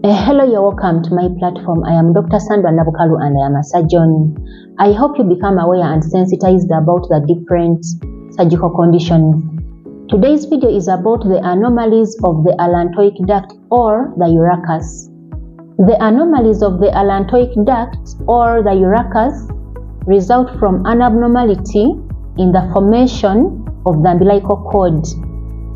Hello, you're welcome to my platform. I am Dr. Sandra and I am a surgeon. I hope you become aware and sensitized about the different surgical conditions. Today's video is about the anomalies of the allantoic duct or the urachus. The anomalies of the allantoic duct or the urachus result from an abnormality in the formation of the umbilical cord,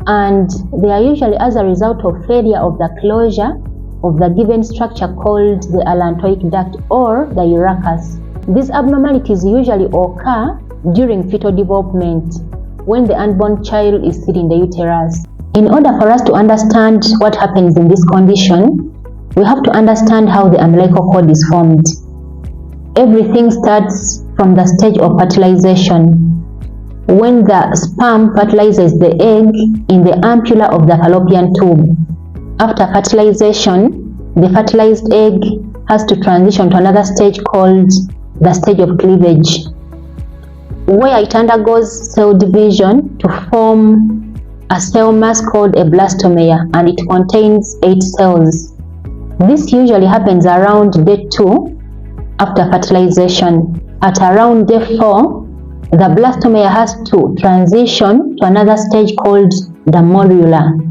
and they are usually as a result of failure of the closure of the given structure called the allantoic duct or the urachus. These abnormalities usually occur during fetal development when the unborn child is still in the uterus. In order for us to understand what happens in this condition, we have to understand how the umbilical cord is formed. Everything starts from the stage of fertilization, when the sperm fertilizes the egg in the ampulla of the fallopian tube. After fertilization, the fertilized egg has to transition to another stage called the stage of cleavage, where it undergoes cell division to form a cell mass called a blastomere, and it contains 8 cells. This usually happens around day 2 after fertilization. At around day 4, the blastomere has to transition to another stage called the morula.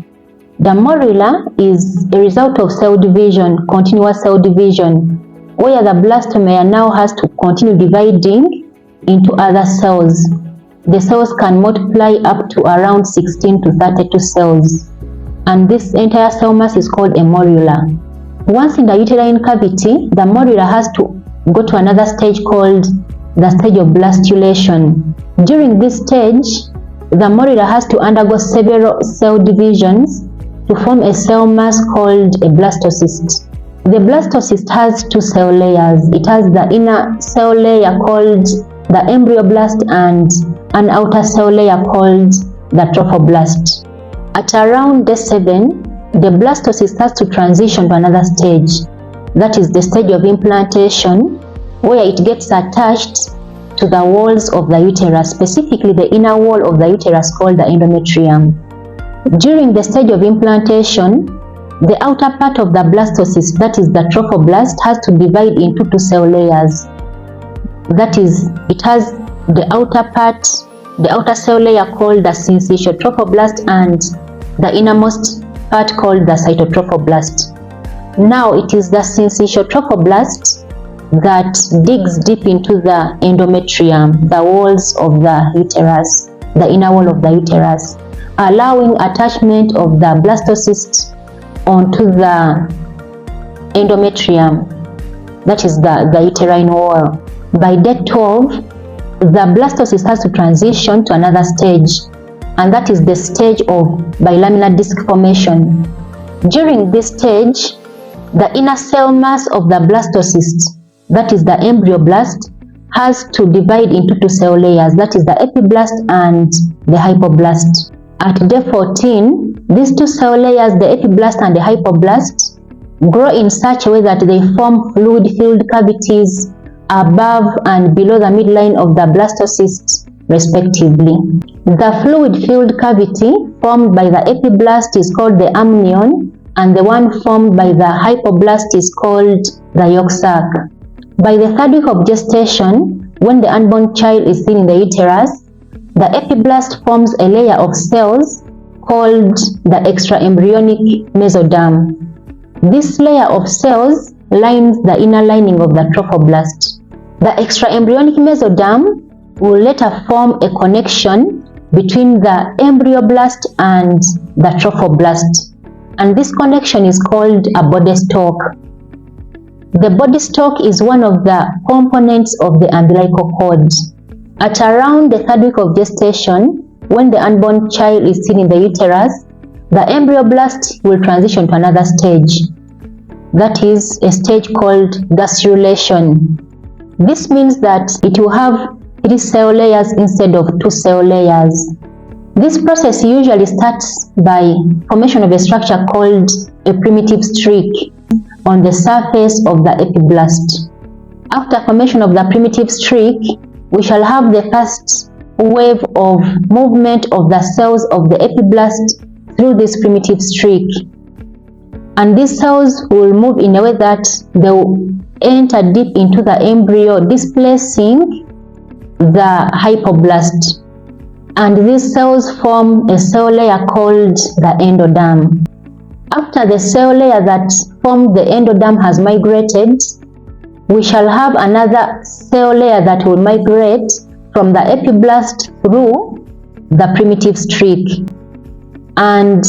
The morula is a result of cell division, continuous cell division, where the blastomere now has to continue dividing into other cells. The cells can multiply up to around 16 to 32 cells, and this entire cell mass is called a morula. Once in the uterine cavity, the morula has to go to another stage called the stage of blastulation. During this stage, the morula has to undergo several cell divisions to form a cell mass called a blastocyst. The blastocyst has 2 cell layers. It has the inner cell layer called the embryoblast and an outer cell layer called the trophoblast. At around day 7, the blastocyst has to transition to another stage. That is the stage of implantation, where it gets attached to the walls of the uterus, specifically the inner wall of the uterus called the endometrium. During the stage of implantation, the outer part of the blastocyst, that is the trophoblast, has to divide into 2 cell layers. That is, it has the outer part, the outer cell layer called the syncytial trophoblast and the innermost part called the cytotrophoblast. Now it is the syncytial trophoblast that digs deep into the endometrium, the walls of the uterus, the inner wall of the uterus, allowing attachment of the blastocyst onto the endometrium, that is the uterine wall. By day 12, the blastocyst has to transition to another stage, and that is the stage of bilaminar disc formation. During this stage, the inner cell mass of the blastocyst, that is the embryoblast, has to divide into 2 cell layers, that is the epiblast and the hypoblast. At day 14, these 2 cell layers, the epiblast and the hypoblast, grow in such a way that they form fluid-filled cavities above and below the midline of the blastocyst, respectively. The fluid-filled cavity formed by the epiblast is called the amnion, and the one formed by the hypoblast is called the yolk sac. By the 3rd week of gestation, when the unborn child is still in the uterus, the epiblast forms a layer of cells called the extraembryonic mesoderm. This layer of cells lines the inner lining of the trophoblast. The extraembryonic mesoderm will later form a connection between the embryoblast and the trophoblast, and this connection is called a body stalk. The body stalk is one of the components of the umbilical cord. At around the 3rd week of gestation, when the unborn child is still in the uterus, the embryoblast will transition to another stage. That is a stage called gastrulation. This means that it will have 3 cell layers instead of 2 cell layers. This process usually starts by formation of a structure called a primitive streak on the surface of the epiblast. After formation of the primitive streak, we shall have the first wave of movement of the cells of the epiblast through this primitive streak. And these cells will move in a way that they will enter deep into the embryo, displacing the hypoblast. And these cells form a cell layer called the endoderm. After the cell layer that formed the endoderm has migrated, we shall have another cell layer that will migrate from the epiblast through the primitive streak. And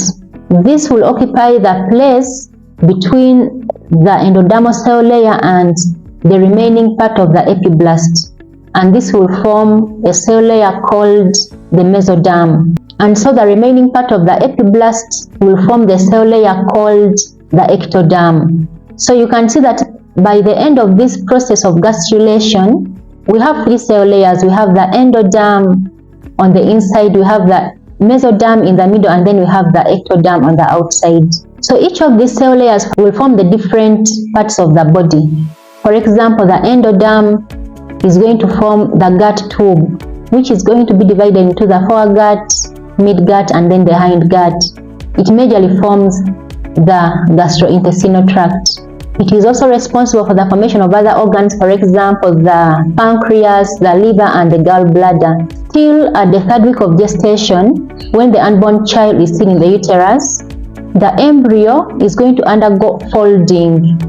this will occupy the place between the endodermal cell layer and the remaining part of the epiblast. And this will form a cell layer called the mesoderm. And so the remaining part of the epiblast will form the cell layer called the ectoderm. So you can see that by the end of this process of gastrulation, we have three cell layers. We have the endoderm on the inside, we have the mesoderm in the middle, and then we have the ectoderm on the outside. So each of these cell layers will form the different parts of the body. For example, the endoderm is going to form the gut tube, which is going to be divided into the foregut, midgut, and then the hindgut. It majorly forms the gastrointestinal tract. It is also responsible for the formation of other organs, for example, the pancreas, the liver, and the gallbladder. Still at the third week of gestation, when the unborn child is still in the uterus, the embryo is going to undergo folding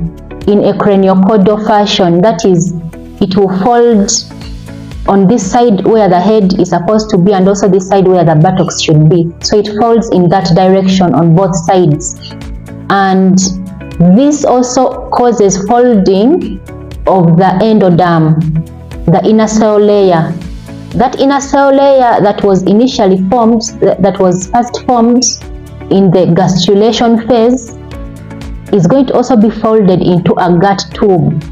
in a craniocaudal fashion. That is, it will fold on this side where the head is supposed to be, and also this side where the buttocks should be. So it folds in that direction on both sides. And this also causes folding of the endoderm, the inner cell layer. That inner cell layer that was initially formed, that was first formed in the gastrulation phase, is going to also be folded into a gut tube.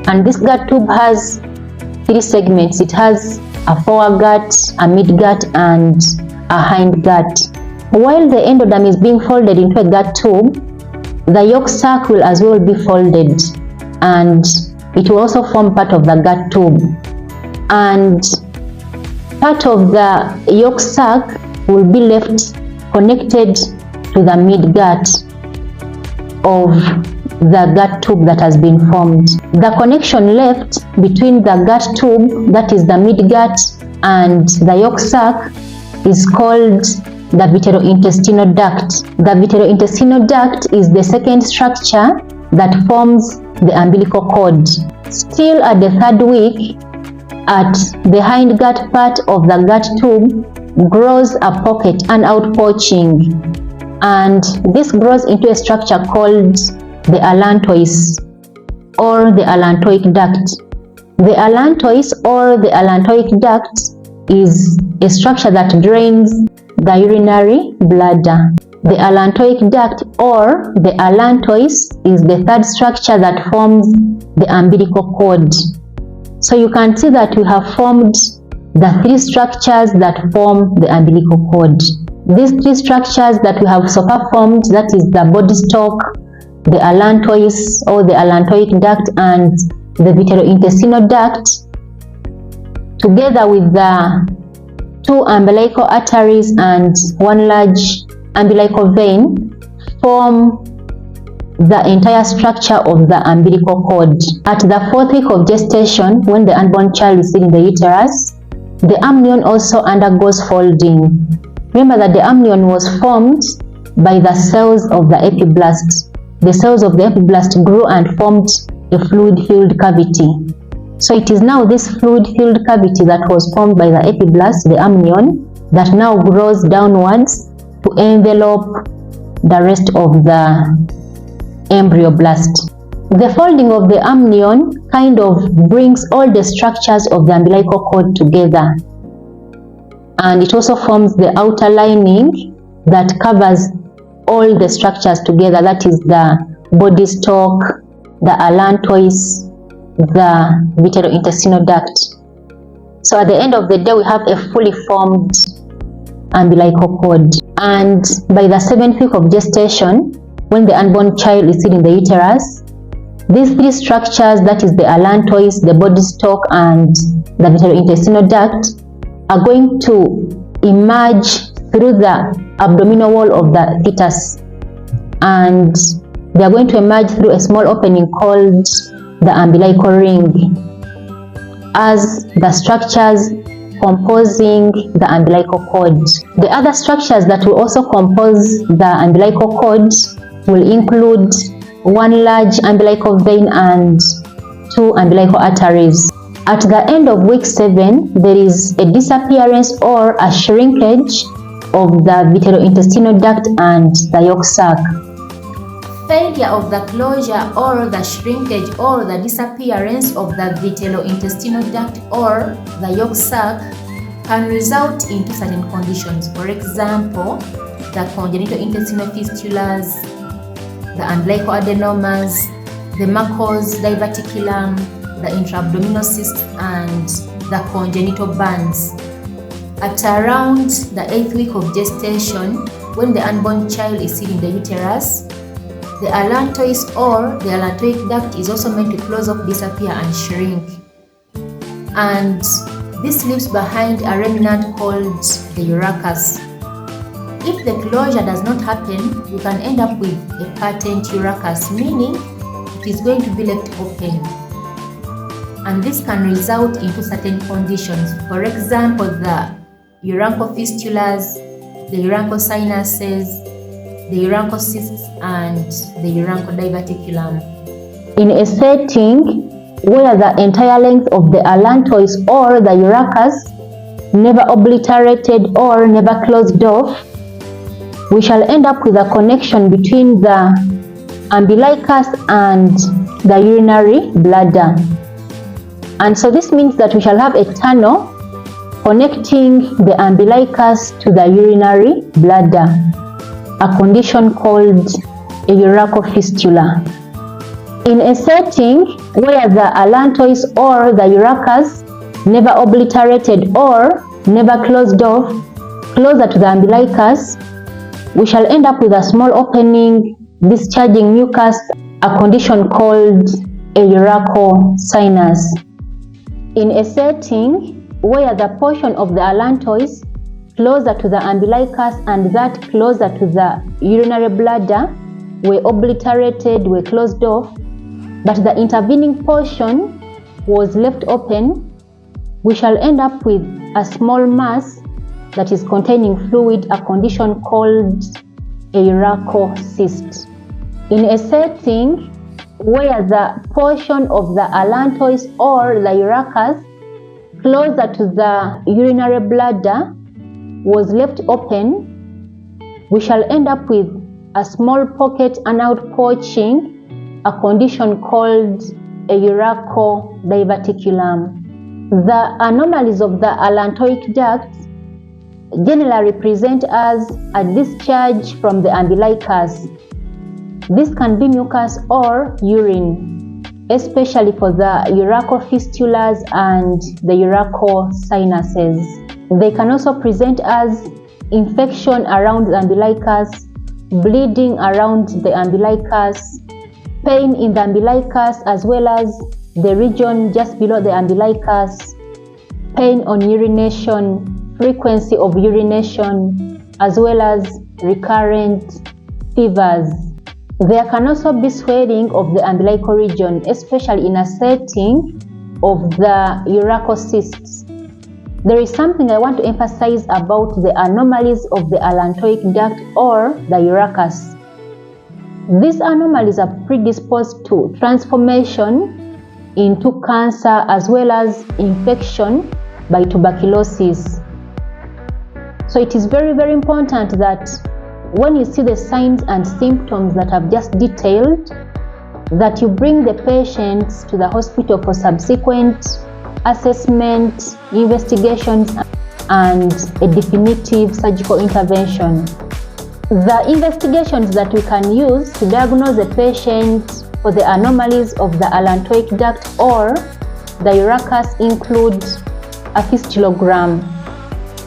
And this gut tube has three segments. It has a foregut, a midgut, and a hindgut. While the endoderm is being folded into a gut tube, the yolk sac will as well be folded, and it will also form part of the gut tube. And part of the yolk sac will be left connected to the midgut of the gut tube that has been formed. The connection left between the gut tube, that is the midgut, and the yolk sac is called the vitreointestinal duct. The vitreointestinal duct is the second structure that forms the umbilical cord. Still at the third week, at the hindgut part of the gut tube grows a pocket, an outpouching, and this grows into a structure called the allantois or the allantoic duct. The allantois or the allantoic duct is a structure that drains the urinary bladder. The allantoic duct or the allantois is the third structure that forms the umbilical cord. So you can see that we have formed the three structures that form the umbilical cord. These three structures that we have so far formed, that is the body stalk, the allantois or the allantoic duct, and the vitreointestinal duct, together with the two umbilical arteries and one large umbilical vein, form the entire structure of the umbilical cord. At the fourth week of gestation, when the unborn child is still in the uterus, the amnion also undergoes folding. Remember that the amnion was formed by the cells of the epiblast. The cells of the epiblast grew and formed a fluid-filled cavity. So it is now this fluid-filled cavity that was formed by the epiblast, the amnion, that now grows downwards to envelope the rest of the embryoblast. The folding of the amnion kind of brings all the structures of the umbilical cord together, and it also forms the outer lining that covers all the structures together, that is the body stalk, the allantois, the vitreointestinal duct. So at the end of the day, we have a fully formed umbilical cord. And by the 7th week of gestation, when the unborn child is still in the uterus, these three structures, that is the allantois, the body stalk, and the vitreointestinal duct, are going to emerge through the abdominal wall of the fetus. and they are going to emerge through a small opening called the umbilical ring as the structures composing the umbilical cord. The other structures that will also compose the umbilical cord will include one large umbilical vein and two umbilical arteries. At the end of week 7, there is a disappearance or a shrinkage of the vitreointestinal duct and the yolk sac. Failure of the closure or the shrinkage or the disappearance of the vitreointestinal duct or the yolk sac can result into certain conditions. For example, the congenital intestinal fistulas, the umbilical adenomas, the Merkel's diverticulum, the intra-abdominal cyst, and the congenital burns. At around the 8th week of gestation, when the unborn child is still in the uterus, the allantois or the allantoic duct is also meant to close up, disappear, and shrink. And this leaves behind a remnant called the urachus. If the closure does not happen, you can end up with a patent urachus, meaning it is going to be left open. And this can result into certain conditions. For example, the urachus, the urachus sinuses, the urachus cysts, and the urachus diverticulum. In a setting where the entire length of the allantois or the urachus never obliterated or never closed off, we shall end up with a connection between the umbilicus and the urinary bladder. And so this means that we shall have a tunnel connecting the umbilicus to the urinary bladder, a condition called a urachofistula. In a setting where the allantois or the urachus never obliterated or never closed off closer to the umbilicus, we shall end up with a small opening discharging mucus, a condition called a urachosinus. In a setting where the portion of the allantois closer to the umbilicus and that closer to the urinary bladder were obliterated, were closed off, but the intervening portion was left open, we shall end up with a small mass that is containing fluid, a condition called a urachocyst. In a setting where the portion of the allantois or the urachus closer to the urinary bladder was left open, we shall end up with a small pocket and outpouching, a condition called a urachodiverticulum. The anomalies of the allantoic duct generally present as a discharge from the umbilicus. This can be mucus or urine, especially for the urachofistulas and the urachosinuses. They can also present as infection around the umbilicus, bleeding around the umbilicus, pain in the umbilicus as well as the region just below the umbilicus, pain on urination, frequency of urination, as well as recurrent fevers. There can also be swelling of the umbilical region, especially in a setting of the urachocysts. There is something I want to emphasize about the anomalies of the allantoic duct or the urachus. These anomalies are predisposed to transformation into cancer as well as infection by tuberculosis. So it is very, very important that when you see the signs and symptoms that I've just detailed, that you bring the patients to the hospital for subsequent assessment, investigations, and a definitive surgical intervention. The investigations that we can use to diagnose a patient for the anomalies of the allantoic duct or the urachus include a fistulogram.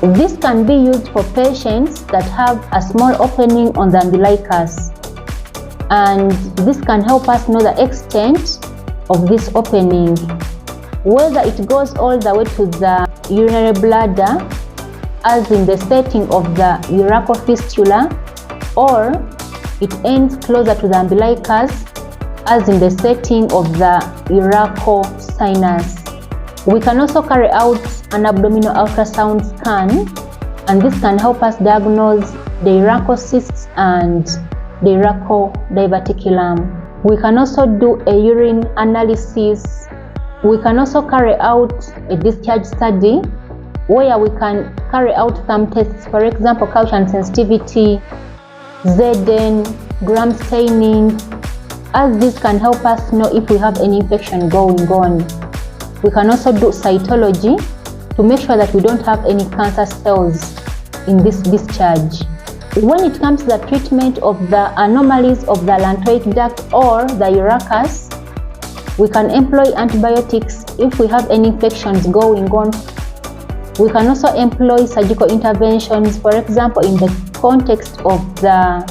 This can be used for patients that have a small opening on the umbilicus, and this can help us know the extent of this opening, whether it goes all the way to the urinary bladder, as in the setting of the urachofistula, or it ends closer to the umbilicus as in the setting of the urachus. We can also carry out an abdominal ultrasound scan, and this can help us diagnose the urachocysts and the urachodiverticulum. We can also do a urine analysis. We can also carry out a discharge study where we can carry out some tests, for example, calcium sensitivity, Zn, gram staining, as this can help us know if we have any infection going on. We can also do cytology to make sure that we don't have any cancer cells in this discharge. When it comes to the treatment of the anomalies of the allantoic duct or the urachus, we can employ antibiotics if we have any infections going on. We can also employ surgical interventions, for example, in the context of the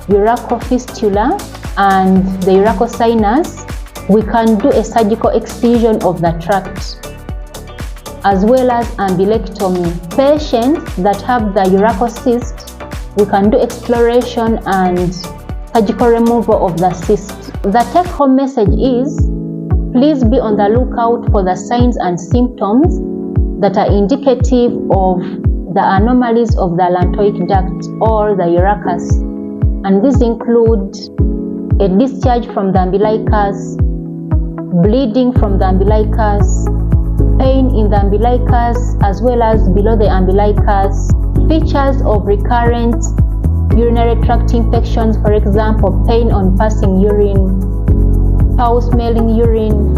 urachofistula and the urachus. We can do a surgical excision of the tract, as well as ambulectomy. Patients that have the urachocyst, we can do exploration and surgical removal of the cyst. The take-home message is, please be on the lookout for the signs and symptoms that are indicative of the anomalies of the allantoic duct or the urachus. And these include a discharge from the umbilicus, bleeding from the umbilicus, pain in the umbilicus as well as below the umbilicus, features of recurrent urinary tract infections, for example, pain on passing urine, foul-smelling urine,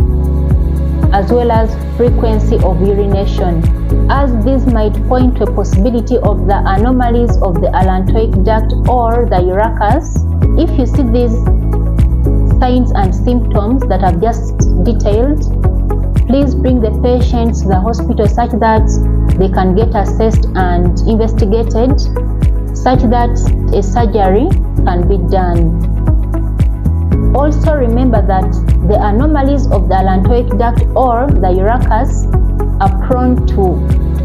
as well as frequency of urination, as this might point to a possibility of the anomalies of the allantoic duct or the urachus. If you see these signs and symptoms that I've just detailed, please bring the patient to the hospital such that they can get assessed and investigated, such that a surgery can be done. Also remember that the anomalies of the allantoic duct or the urachus are prone to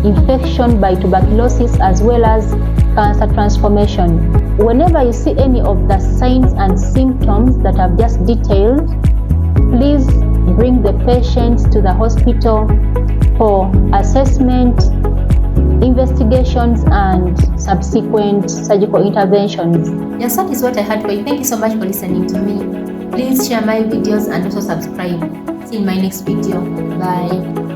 infection by tuberculosis as well as cancer transformation. Whenever you see any of the signs and symptoms that I've just detailed, please bring the patients to the hospital for assessment, investigations, and subsequent surgical interventions. Yes, that is what I had for you. Thank you so much for listening to me. Please share my videos and also subscribe. See you in my next video. Bye.